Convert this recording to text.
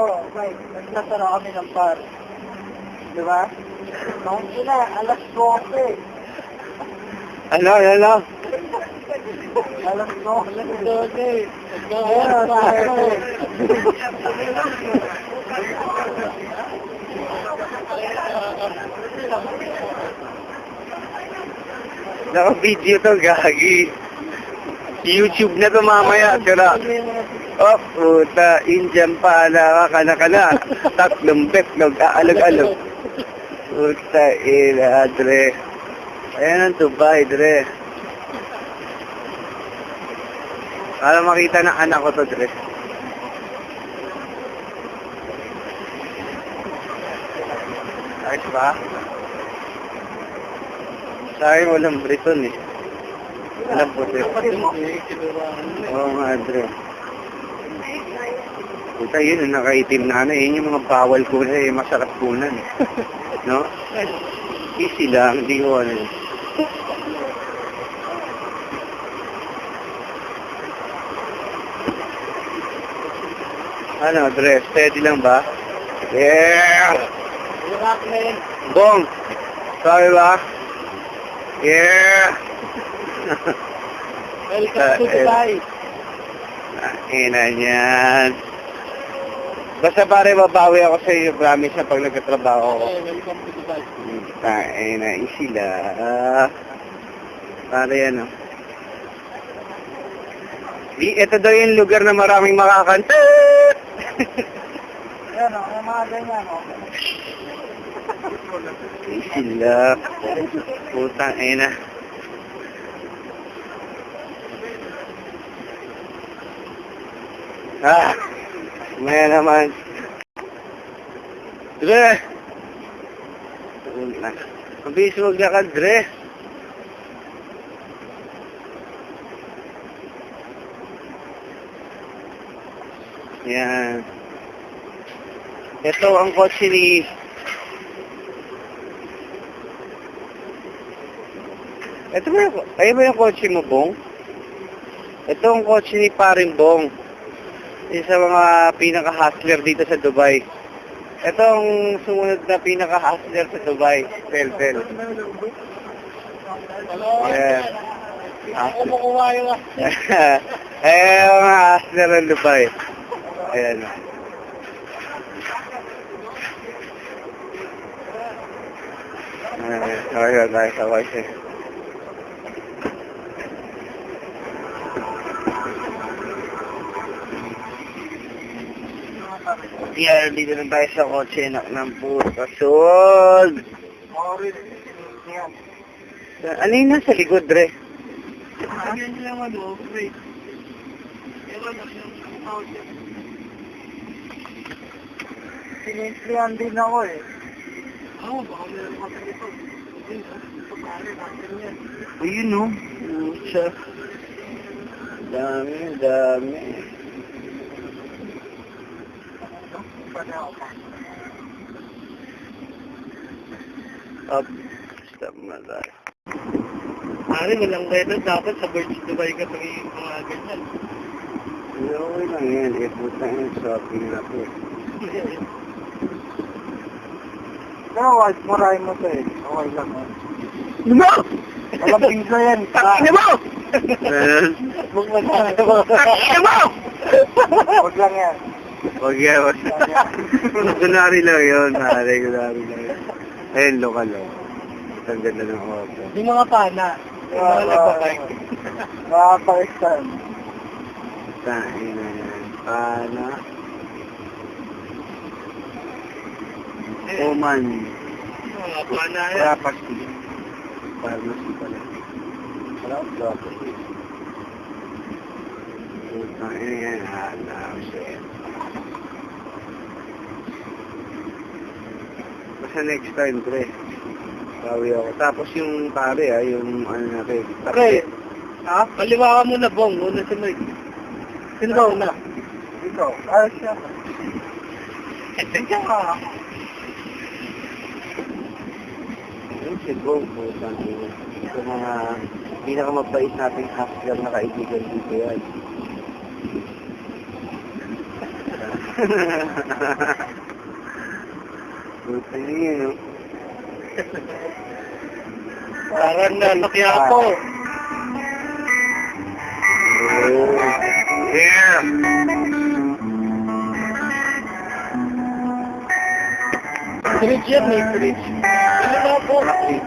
Oo, right. Nagsasara kami ng par. Di ba? Nung ina, alas 12. Ano? Alas 12. Naka-video to, gagi. YouTube na to mamaya, tira. Oh, puta, Indian pala ka na. Tatlong bet, nag-aalag-alag. Puta, Dre. Ayan ang Dubai, Dre. Para makita ng anak ko to, Dre. Ayos ba? Sa akin walang Briton eh. Walang puti. Oo nga, Dre. Puta, yun, nakaitim na ano, yun yung mga bawal ko na eh, masarap kunan eh. No? Easy lang, hindi ko ano. Ano, Dre, steady lang ba? Yeah! Bong! Sabi ba? Yeah! Welcome to Dubai. Ina niyan. Basta pare, babawi ako sa iyo, promise na pag nagkatrabaho ako. Welcome to Dubai. Ina, easy lang. Pare yan, oh. Ito daw yung lugar na maraming makakanta. Yan o, yung mga ganyan o. Easy lang. Putang ina. Maya naman. Dre! Mabilis huwag na ka, Dre. Yan. Ito ang kotse ni... Ito ba yung... Ayun ba yung kotse mo, Bong? Ito ang kotse ni Paring Bong. Isa sa mga pinaka-hustler dito sa Dubai. Ito ang sumunod na pinaka-hustler sa Dubai. Pel. Yeah. Kumukuha yung mga hustler ng Dubai. Ayan. Ayun, sabay siya. Yan, dito na tayo sa kotse ng puta. Sol! Ano yung nasa likod, Dre? Ganyan lang ano, great. Sinislihan din ako eh. Oo, baka meron ka sa likod. Ayun, no? Pucha. Dami. Up. Stop na tayo. Pare, walang weather. Dapat sa Birds Dubai ka pagiging mga ganyan. Okay lang yan. Puta yung shopping na po. Pero wag murahin mo to eh. Okay lang. Ano mo? Walang pingsa yan. Ano mo? Huwag mo na. Ano mo? Huwag lang yan. Huwag yan. Kunwari lang yun. Kunwari lang yun. Ayun, lokal lang. Ang ganda ng auto. Yung mga pana. Yung mga nagbabike. Mga Pakistan. Tain na yan. Pana. Oman. Mga pana yan. Rapasti. Pharmacy pala. Wala ko Rapasti. Tain yan. Hanap siya. Basta next time, pre. Bawi ako. Tapos yung pare, yung ano natin. Pre, ha? Kaliwa ka muna, Bong. Una si Mike. Sino ba una? Ikaw. Siya. Siya ka. Yung si Bong po, ito mga pinakamabait nating hustler na kaibigan dito yan. Buti niyo. Parang nasakya ako. Yeah. Fridge yan, may fridge. Ano ba po? Laki.